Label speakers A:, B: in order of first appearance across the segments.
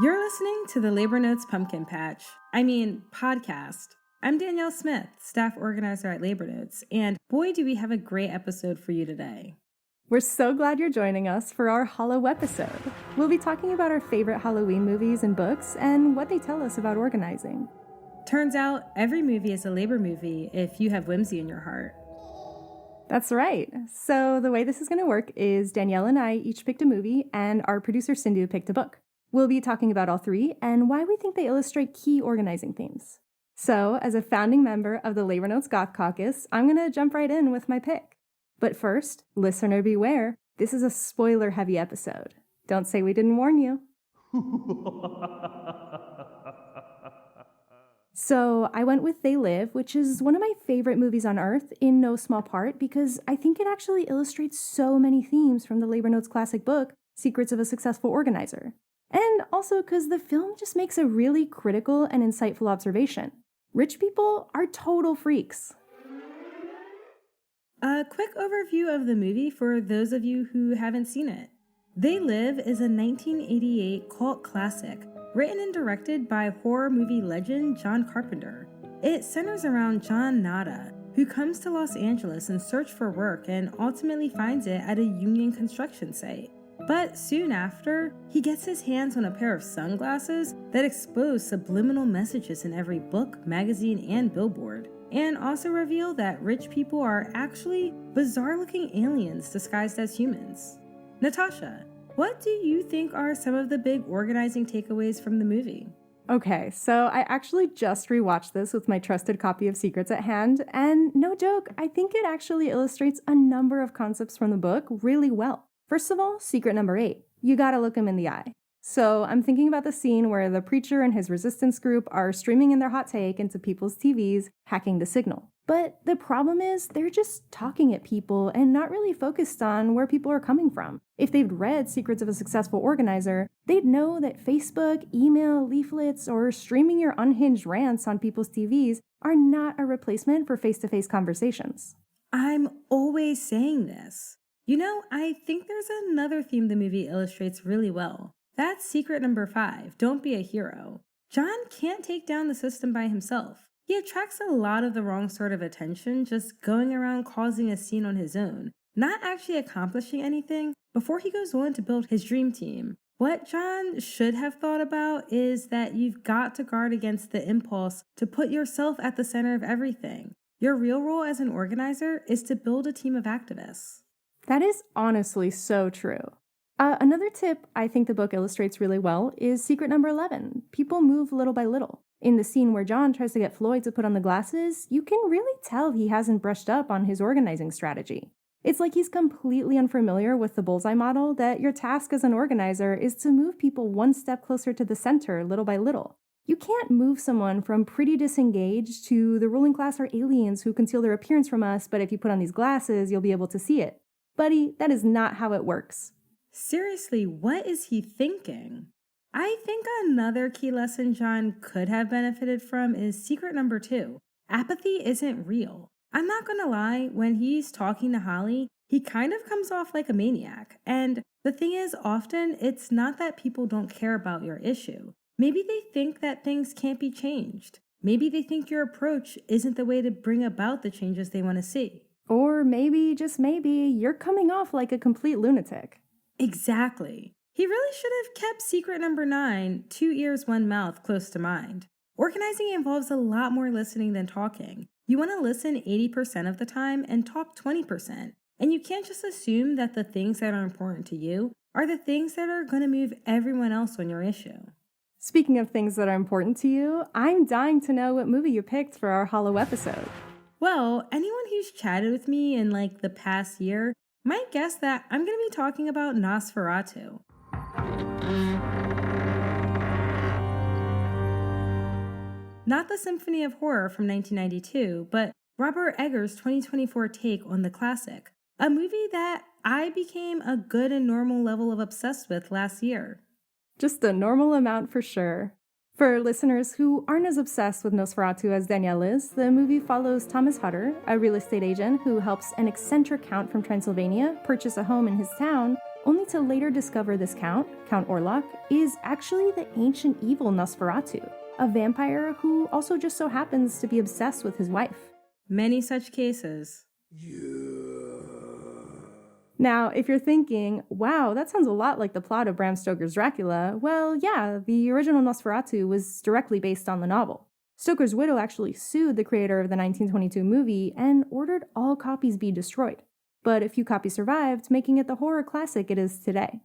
A: You're listening to the Labor Notes podcast. I'm Danielle Smith, staff organizer at Labor Notes, and boy, do we have a great episode for you today.
B: We're so glad you're joining us for our Hallowepisode. We'll be talking about our favorite Halloween movies and books and what they tell us about organizing.
A: Turns out every movie is a labor movie if you have whimsy in your heart.
B: That's right. So the way this is going to work is Danielle and I each picked a movie, and our producer Sindhu picked a book. We'll be talking about all three and why we think they illustrate key organizing themes. So, as a founding member of the Labor Notes Goth Caucus, I'm going to jump right in with my pick. But first, listener beware, this is a spoiler-heavy episode. Don't say we didn't warn you. So, I went with They Live, which is one of my favorite movies on Earth, in no small part because I think it actually illustrates so many themes from the Labor Notes classic book, Secrets of a Successful Organizer. And also because the film just makes a really critical and insightful observation. Rich people are total freaks.
A: A quick overview of the movie for those of you who haven't seen it. They Live is a 1988 cult classic written and directed by horror movie legend John Carpenter. It centers around John Nada, who comes to Los Angeles in search for work and ultimately finds it at a union construction site. But soon after, he gets his hands on a pair of sunglasses that expose subliminal messages in every book, magazine, and billboard, and also reveal that rich people are actually bizarre-looking aliens disguised as humans. Natasha, what do you think are some of the big organizing takeaways from the movie?
B: Okay, so I actually just rewatched this with my trusted copy of Secrets at hand, and no joke, I think it actually illustrates a number of concepts from the book really well. First of all, secret number 8. You gotta look him in the eye. So I'm thinking about the scene where the preacher and his resistance group are streaming in their hot take into people's TVs, hacking the signal. But the problem is they're just talking at people and not really focused on where people are coming from. If they'd read Secrets of a Successful Organizer, they'd know that Facebook, email, leaflets, or streaming your unhinged rants on people's TVs are not a replacement for face-to-face conversations.
A: I'm always saying this. You know, I think there's another theme the movie illustrates really well. That's secret number 5, don't be a hero. John can't take down the system by himself. He attracts a lot of the wrong sort of attention just going around causing a scene on his own, not actually accomplishing anything before he goes on to build his dream team. What John should have thought about is that you've got to guard against the impulse to put yourself at the center of everything. Your real role as an organizer is to build a team of activists.
B: That is honestly so true. Another tip I think the book illustrates really well is secret number 11. People move little by little. In the scene where John tries to get Floyd to put on the glasses, you can really tell he hasn't brushed up on his organizing strategy. It's like he's completely unfamiliar with the bullseye model that your task as an organizer is to move people one step closer to the center little by little. You can't move someone from pretty disengaged to the ruling class are aliens who conceal their appearance from us, but if you put on these glasses, you'll be able to see it. Buddy, that is not how it works.
A: Seriously, what is he thinking? I think another key lesson John could have benefited from is secret number 2. Apathy isn't real. I'm not gonna lie, when he's talking to Holly, he kind of comes off like a maniac. And the thing is, often it's not that people don't care about your issue. Maybe they think that things can't be changed. Maybe they think your approach isn't the way to bring about the changes they want to see.
B: Or maybe, just maybe, you're coming off like a complete lunatic.
A: Exactly. He really should have kept secret number 9, 2 ears, 1 mouth, close to mind. Organizing involves a lot more listening than talking. You want to listen 80% of the time and talk 20%. And you can't just assume that the things that are important to you are the things that are going to move everyone else on your issue.
B: Speaking of things that are important to you, I'm dying to know what movie you picked for our Hallowepisode.
A: Well, anyone who's chatted with me in the past year might guess that I'm going to be talking about Nosferatu. Not the Symphony of Horror from 1992, but Robert Eggers' 2024 take on the classic, a movie that I became a good and normal level of obsessed with last year.
B: Just a normal amount for sure. For listeners who aren't as obsessed with Nosferatu as Danielle is, the movie follows Thomas Hutter, a real estate agent who helps an eccentric count from Transylvania purchase a home in his town, only to later discover this Count Orlok, is actually the ancient evil Nosferatu, a vampire who also just so happens to be obsessed with his wife.
A: Many such cases.
B: Now, if you're thinking, wow, that sounds a lot like the plot of Bram Stoker's Dracula, well, yeah, the original Nosferatu was directly based on the novel. Stoker's widow actually sued the creator of the 1922 movie and ordered all copies be destroyed. But a few copies survived, making it the horror classic it is today.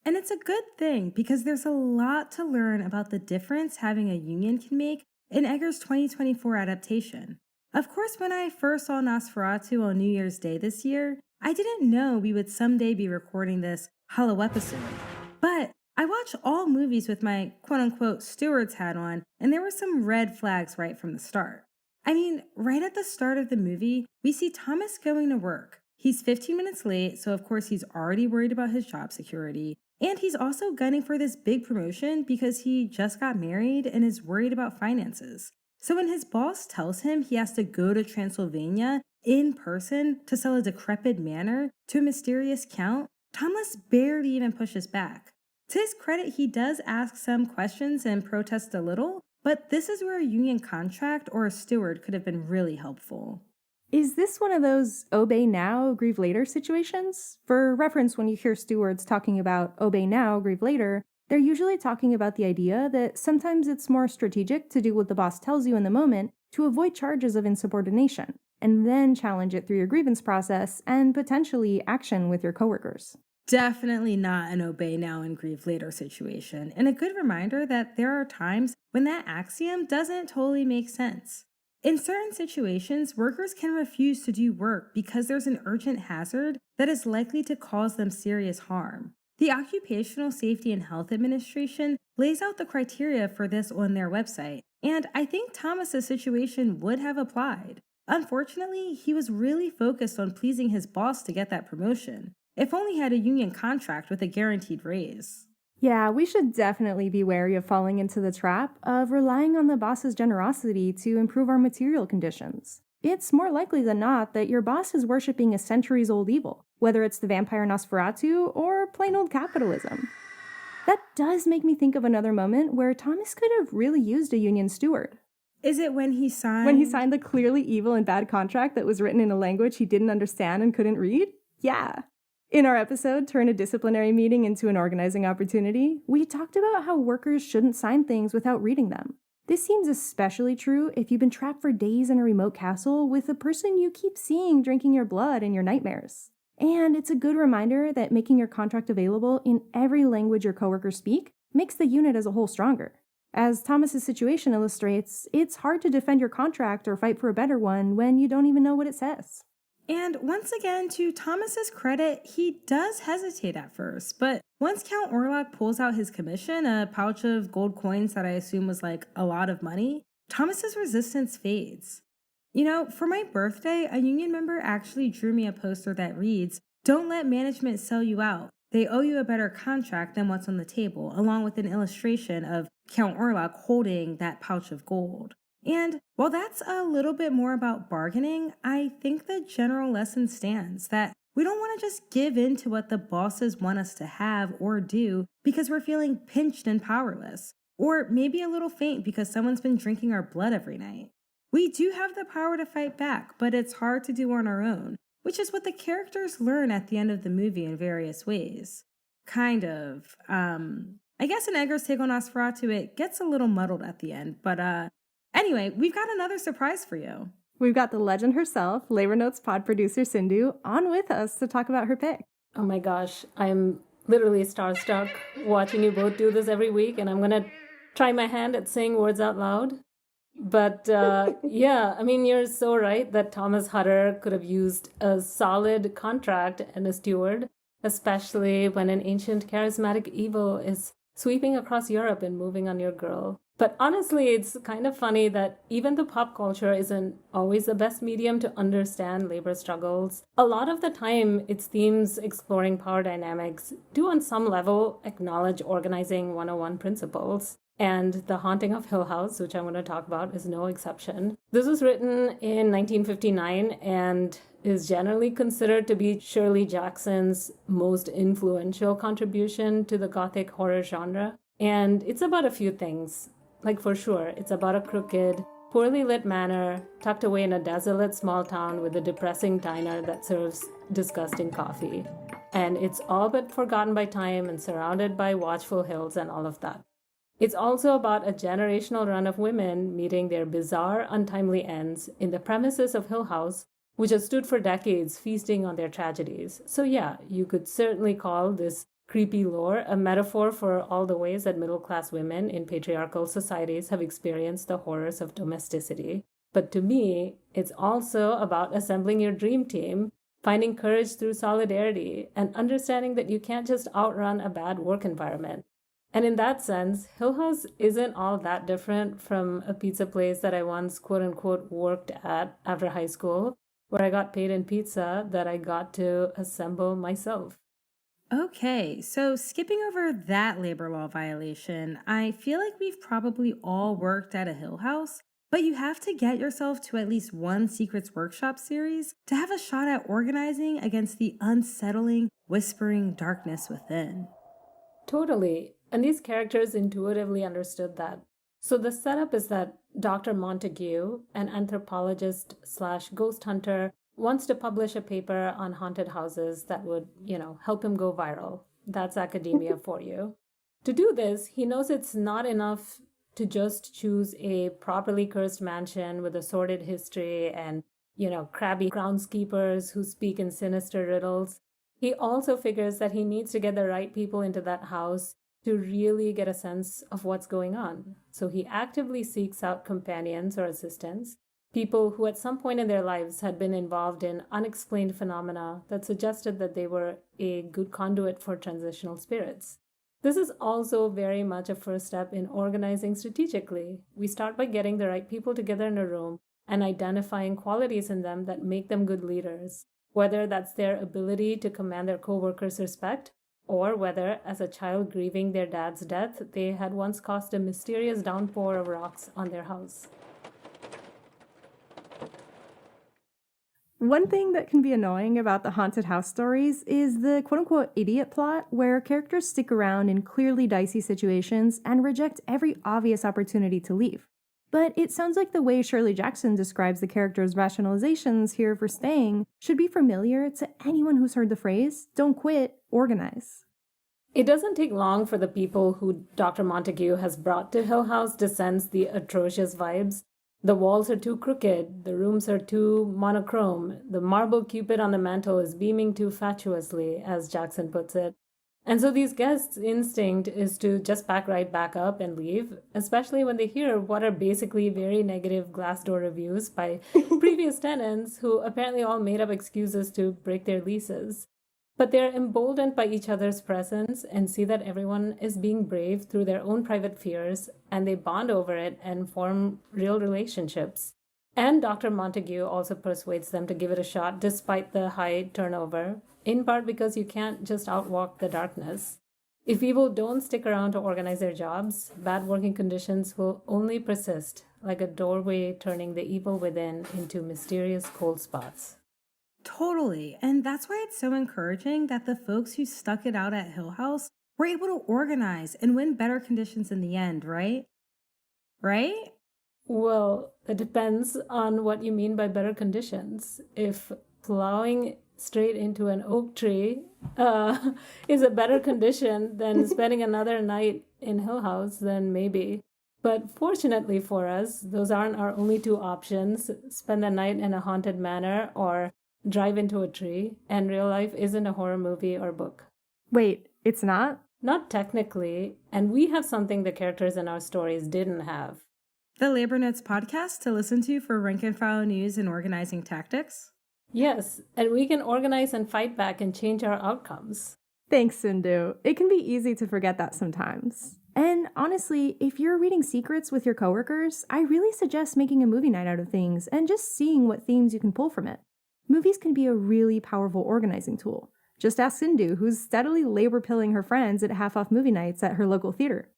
A: And it's a good thing because there's a lot to learn about the difference having a union can make in Eggers' 2024 adaptation. Of course, when I first saw Nosferatu on New Year's Day this year, I didn't know we would someday be recording this Hallowepisode. But I watch all movies with my quote-unquote stewards hat on, and there were some red flags right from the start. I mean, right at the start of the movie, we see Thomas going to work. He's 15 minutes late, so of course he's already worried about his job security. And he's also gunning for this big promotion because he just got married and is worried about finances. So when his boss tells him he has to go to Transylvania in person to sell a decrepit manor to a mysterious count, Thomas barely even pushes back. To his credit, he does ask some questions and protest a little, but this is where a union contract or a steward could have been really helpful.
B: Is this one of those obey now, grieve later situations? For reference, when you hear stewards talking about obey now, grieve later, they're usually talking about the idea that sometimes it's more strategic to do what the boss tells you in the moment to avoid charges of insubordination, and then challenge it through your grievance process and potentially action with your coworkers.
A: Definitely not an obey now and grieve later situation, and a good reminder that there are times when that axiom doesn't totally make sense. In certain situations, workers can refuse to do work because there's an urgent hazard that is likely to cause them serious harm. The Occupational Safety and Health Administration lays out the criteria for this on their website, and I think Thomas's situation would have applied. Unfortunately, he was really focused on pleasing his boss to get that promotion. If only he had a union contract with a guaranteed raise.
B: Yeah, we should definitely be wary of falling into the trap of relying on the boss's generosity to improve our material conditions. It's more likely than not that your boss is worshipping a centuries-old evil, whether it's the vampire Nosferatu or plain old capitalism. That does make me think of another moment where Thomas could have really used a union steward.
A: Is it when he signed?
B: When he signed the clearly evil and bad contract that was written in a language he didn't understand and couldn't read? Yeah. In our episode, Turn a Disciplinary Meeting into an Organizing Opportunity, we talked about how workers shouldn't sign things without reading them. This seems especially true if you've been trapped for days in a remote castle with a person you keep seeing drinking your blood in your nightmares. And it's a good reminder that making your contract available in every language your coworkers speak makes the unit as a whole stronger. As Thomas's situation illustrates, it's hard to defend your contract or fight for a better one when you don't even know what it says.
A: And once again, to Thomas's credit, he does hesitate at first, but once Count Orlok pulls out his commission, a pouch of gold coins that I assume was like a lot of money, Thomas's resistance fades. You know, for my birthday, a union member actually drew me a poster that reads, "Don't let management sell you out. They owe you a better contract than what's on the table," along with an illustration of Count Orlok holding that pouch of gold. And while that's a little bit more about bargaining, I think the general lesson stands that we don't want to just give in to what the bosses want us to have or do because we're feeling pinched and powerless, or maybe a little faint because someone's been drinking our blood every night. We do have the power to fight back, but it's hard to do on our own, which is what the characters learn at the end of the movie in various ways. Kind of. I guess in Eggers' take on Nosferatu, it gets a little muddled at the end, but anyway, we've got another surprise for you.
B: We've got the legend herself, Labor Notes pod producer Sindhu, on with us to talk about her pick.
C: Oh my gosh, I'm literally starstruck watching you both do this every week, and I'm going to try my hand at saying words out loud. But yeah, I mean, you're so right that Thomas Hutter could have used a solid contract and a steward, especially when an ancient charismatic evil is sweeping across Europe and moving on your girl. But honestly, it's kind of funny that even though pop culture isn't always the best medium to understand labor struggles, a lot of the time its themes exploring power dynamics do on some level acknowledge organizing 101 principles. And The Haunting of Hill House, which I'm going to talk about, is no exception. This was written in 1959 and is generally considered to be Shirley Jackson's most influential contribution to the Gothic horror genre. And it's about a few things. Like, for sure, it's about a crooked, poorly lit manor tucked away in a desolate small town with a depressing diner that serves disgusting coffee. And it's all but forgotten by time and surrounded by watchful hills and all of that. It's also about a generational run of women meeting their bizarre, untimely ends in the premises of Hill House, which has stood for decades feasting on their tragedies. So yeah, you could certainly call this creepy lore a metaphor for all the ways that middle-class women in patriarchal societies have experienced the horrors of domesticity. But to me, it's also about assembling your dream team, finding courage through solidarity, and understanding that you can't just outrun a bad work environment. And in that sense, Hill House isn't all that different from a pizza place that I once quote-unquote worked at after high school, where I got paid in pizza that I got to assemble myself.
A: Okay, so skipping over that labor law violation, I feel like we've probably all worked at a Hill House, but you have to get yourself to at least one Secrets Workshop series to have a shot at organizing against the unsettling, whispering darkness within.
C: Totally. And these characters intuitively understood that. So the setup is that Dr. Montague, an anthropologist/ghost hunter, wants to publish a paper on haunted houses that would, help him go viral. That's academia for you. To do this, he knows it's not enough to just choose a properly cursed mansion with a sordid history and, crabby groundskeepers who speak in sinister riddles. He also figures that he needs to get the right people into that house to really get a sense of what's going on. So he actively seeks out companions or assistants, people who at some point in their lives had been involved in unexplained phenomena that suggested that they were a good conduit for transitional spirits. This is also very much a first step in organizing strategically. We start by getting the right people together in a room and identifying qualities in them that make them good leaders, whether that's their ability to command their co-workers' respect, or whether, as a child grieving their dad's death, they had once caused a mysterious downpour of rocks on their house.
B: One thing that can be annoying about the haunted house stories is the quote-unquote idiot plot, where characters stick around in clearly dicey situations and reject every obvious opportunity to leave. But it sounds like the way Shirley Jackson describes the characters' rationalizations here for staying should be familiar to anyone who's heard the phrase, "Don't quit, organize."
C: It doesn't take long for the people who Dr. Montague has brought to Hill House to sense the atrocious vibes. The walls are too crooked, the rooms are too monochrome, the marble cupid on the mantel is beaming too fatuously, as Jackson puts it. And so these guests' instinct is to just pack right back up and leave, especially when they hear what are basically very negative Glassdoor reviews by previous tenants who apparently all made up excuses to break their leases. But they're emboldened by each other's presence and see that everyone is being brave through their own private fears, and they bond over it and form real relationships. And Dr. Montague also persuades them to give it a shot despite the high turnover, in part because you can't just outwalk the darkness. If people don't stick around to organize their jobs, bad working conditions will only persist, like a doorway turning the evil within into mysterious cold spots.
A: Totally. And that's why it's so encouraging that the folks who stuck it out at Hill House were able to organize and win better conditions in the end, right? Right?
C: Well, it depends on what you mean by better conditions. If plowing straight into an oak tree is a better condition than spending another night in Hill House, then maybe. But fortunately for us, those aren't our only two options: spend the night in a haunted manor or drive into a tree, and real life isn't a horror movie or book.
B: Wait, it's not?
C: Not technically, and we have something the characters in our stories didn't have.
A: The Labor Notes podcast to listen to for rank and file news and organizing tactics?
C: Yes, and we can organize and fight back and change our outcomes.
B: Thanks, Sindhu. It can be easy to forget that sometimes. And honestly, if you're reading Secrets with your coworkers, I really suggest making a movie night out of things and just seeing what themes you can pull from it. Movies can be a really powerful organizing tool. Just ask Sindhu, who's steadily labor-pilling her friends at half-off movie nights at her local theater.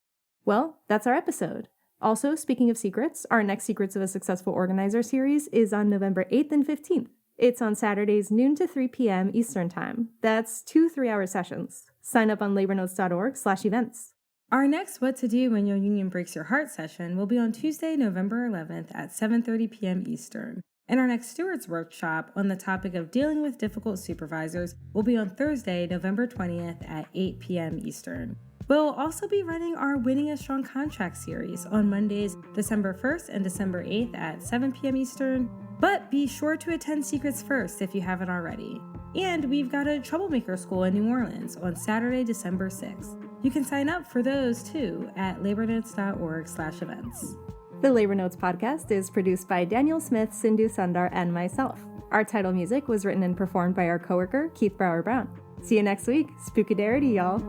B: Well, that's our episode. Also, speaking of secrets, our next Secrets of a Successful Organizer series is on November 8th and 15th. It's on Saturdays noon to 3 p.m. Eastern Time. That's 2 3-hour sessions. Sign up on labornotes.org/events.
A: Our next What to Do When Your Union Breaks Your Heart session will be on Tuesday, November 11th at 7:30 p.m. Eastern. And our next Stewards workshop on the topic of dealing with difficult supervisors will be on Thursday, November 20th at 8 p.m. Eastern. We'll also be running our Winning a Strong Contract series on Mondays, December 1st and December 8th at 7 p.m. Eastern. But be sure to attend Secrets First if you haven't already. And we've got a Troublemaker School in New Orleans on Saturday, December 6th. You can sign up for those too at labornotes.org/events.
B: The Labor Notes podcast is produced by Daniel Smith, Sindhu Sundar, and myself. Our title music was written and performed by our coworker, Keith Brower Brown. See you next week. Spookadarity, y'all.